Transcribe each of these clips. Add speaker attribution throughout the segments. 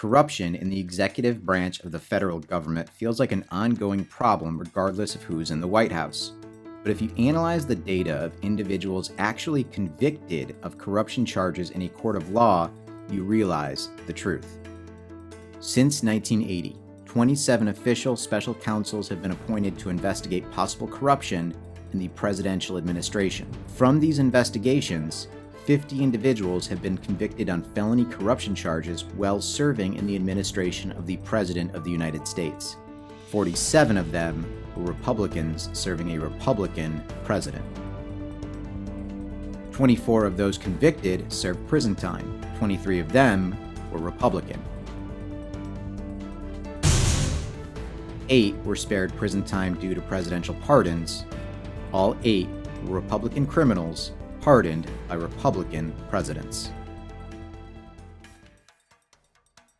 Speaker 1: Corruption in the executive branch of the federal government feels like an ongoing problem regardless of who's in the White House. But if you analyze the data of individuals actually convicted of corruption charges in a court of law, you realize the truth. Since 1980, 27 official special counsels have been appointed to investigate possible corruption in the presidential administration. From these investigations, 50 individuals have been convicted on felony corruption charges while serving in the administration of the President of the United States. 47 of them were Republicans serving a Republican president. 24 of those convicted served prison time. 23 of them were Republican. 8 were spared prison time due to presidential pardons. All 8 were Republican criminals pardoned by Republican presidents.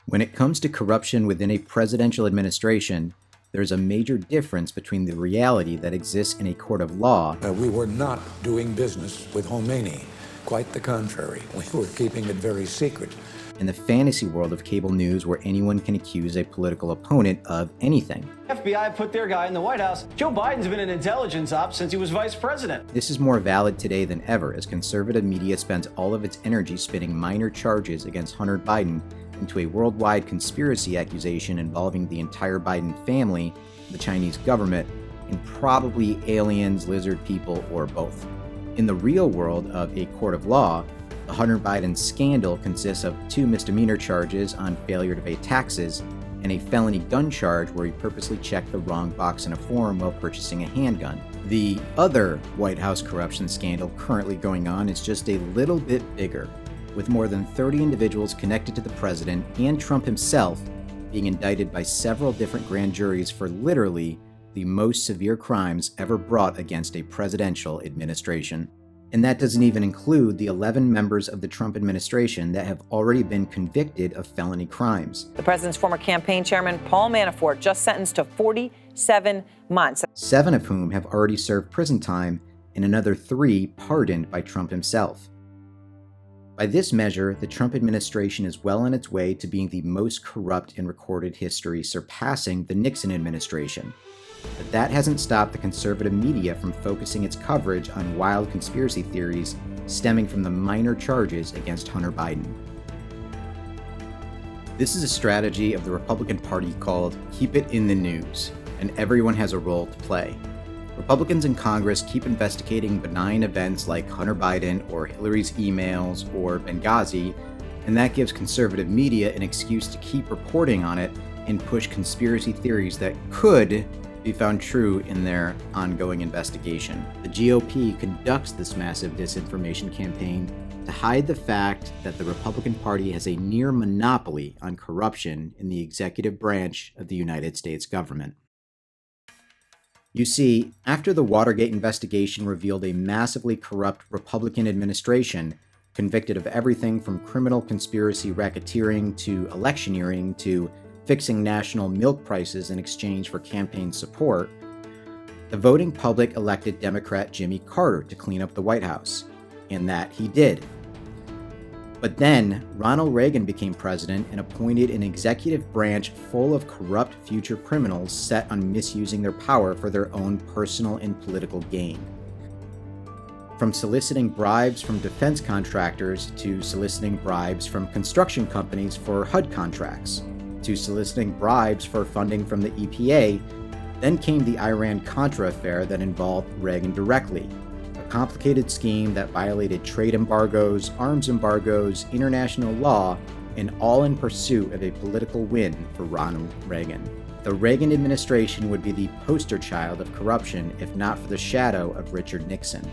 Speaker 1: When it comes to corruption within a presidential administration, there's a major difference between the reality that exists in a court of law.
Speaker 2: We were not doing business with Khomeini. Quite the contrary. We were keeping it very secret.
Speaker 1: And the fantasy world of cable news where anyone can accuse a political opponent of anything.
Speaker 3: FBI put their guy in the White House. Joe Biden's been an intelligence op since he was vice president.
Speaker 1: This is more valid today than ever as conservative media spends all of its energy spinning minor charges against Hunter Biden into a worldwide conspiracy accusation involving the entire Biden family, the Chinese government, and probably aliens, lizard people, or both. In the real world of a court of law, the Hunter Biden scandal consists of 2 misdemeanor charges on failure to pay taxes and a felony gun charge where he purposely checked the wrong box in a form while purchasing a handgun. The other White House corruption scandal currently going on is just a little bit bigger, with more than 30 individuals connected to the president and Trump himself being indicted by several different grand juries for literally the most severe crimes ever brought against a presidential administration. And that doesn't even include the 11 members of the Trump administration that have already been convicted of felony crimes.
Speaker 4: The president's former campaign chairman, Paul Manafort, just sentenced to 47 months.
Speaker 1: 7 of whom have already served prison time, and another 3 pardoned by Trump himself. By this measure, the Trump administration is well on its way to being the most corrupt in recorded history, surpassing the Nixon administration. But that hasn't stopped the conservative media from focusing its coverage on wild conspiracy theories stemming from the minor charges against Hunter Biden. This is a strategy of the Republican Party called keep it in the news, and everyone has a role to play. Republicans in Congress keep investigating benign events like Hunter Biden or Hillary's emails or Benghazi, and that gives conservative media an excuse to keep reporting on it and push conspiracy theories that could be found true in their ongoing investigation. The GOP conducts this massive disinformation campaign to hide the fact that the Republican Party has a near monopoly on corruption in the executive branch of the United States government. You see, after the Watergate investigation revealed a massively corrupt Republican administration convicted of everything from criminal conspiracy racketeering to electioneering to fixing national milk prices in exchange for campaign support, the voting public elected Democrat Jimmy Carter to clean up the White House, and that he did. But then, Ronald Reagan became president and appointed an executive branch full of corrupt future criminals set on misusing their power for their own personal and political gain. From soliciting bribes from defense contractors to soliciting bribes from construction companies for HUD contracts, to soliciting bribes for funding from the EPA, then came the Iran-Contra affair that involved Reagan directly, a complicated scheme that violated trade embargoes, arms embargoes, international law, and all in pursuit of a political win for Ronald Reagan. The Reagan administration would be the poster child of corruption if not for the shadow of Richard Nixon.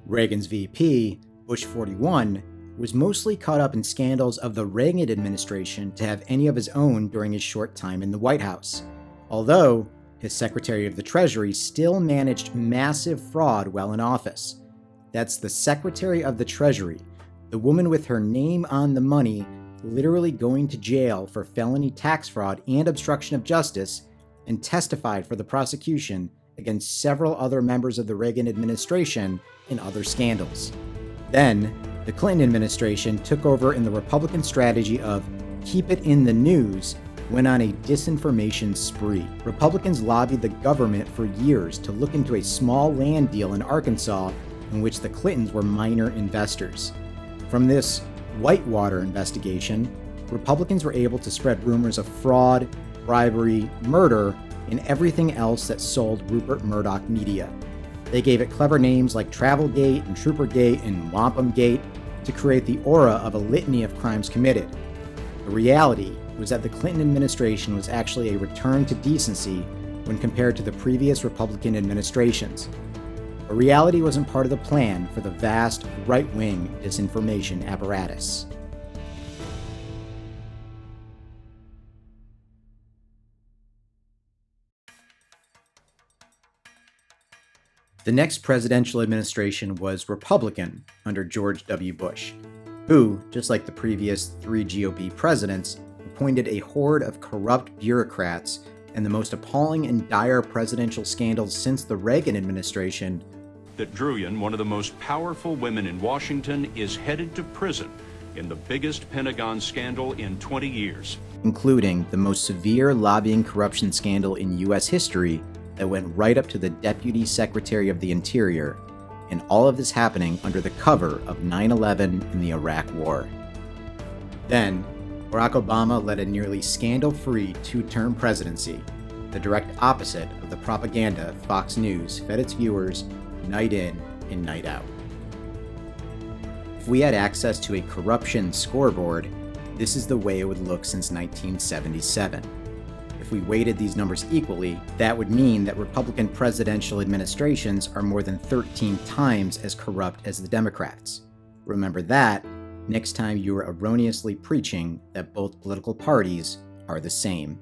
Speaker 1: Reagan's VP, Bush 41, was mostly caught up in scandals of the Reagan administration to have any of his own during his short time in the White House, although his Secretary of the Treasury still managed massive fraud while in office. That's the Secretary of the Treasury, the woman with her name on the money, literally going to jail for felony tax fraud and obstruction of justice, and testified for the prosecution against several other members of the Reagan administration in other scandals. Then, The Clinton administration took over, and the Republican strategy of keep it in the news went on a disinformation spree. Republicans lobbied the government for years to look into a small land deal in Arkansas in which the Clintons were minor investors. From this whitewater investigation, Republicans were able to spread rumors of fraud, bribery, murder, and everything else that sold Rupert Murdoch media. They gave it clever names like Travelgate and Troopergate and Wampumgate to create the aura of a litany of crimes committed. The reality was that the Clinton administration was actually a return to decency when compared to the previous Republican administrations. But reality wasn't part of the plan for the vast right-wing disinformation apparatus. The next presidential administration was Republican under George W. Bush, who, just like the previous 3 GOP presidents, appointed a horde of corrupt bureaucrats, and the most appalling and dire presidential scandals since the Reagan administration.
Speaker 5: That Druyan, one of the most powerful women in Washington, is headed to prison in the biggest Pentagon scandal in 20 years.
Speaker 1: Including the most severe lobbying corruption scandal in U.S. history that went right up to the Deputy Secretary of the Interior, and all of this happening under the cover of 9/11 and the Iraq War. Then, Barack Obama led a nearly scandal-free 2-term presidency, the direct opposite of the propaganda Fox News fed its viewers night in and night out. If we had access to a corruption scoreboard, this is the way it would look since 1977. If we weighted these numbers equally, that would mean that Republican presidential administrations are more than 13 times as corrupt as the Democrats. Remember that next time you are erroneously preaching that both political parties are the same.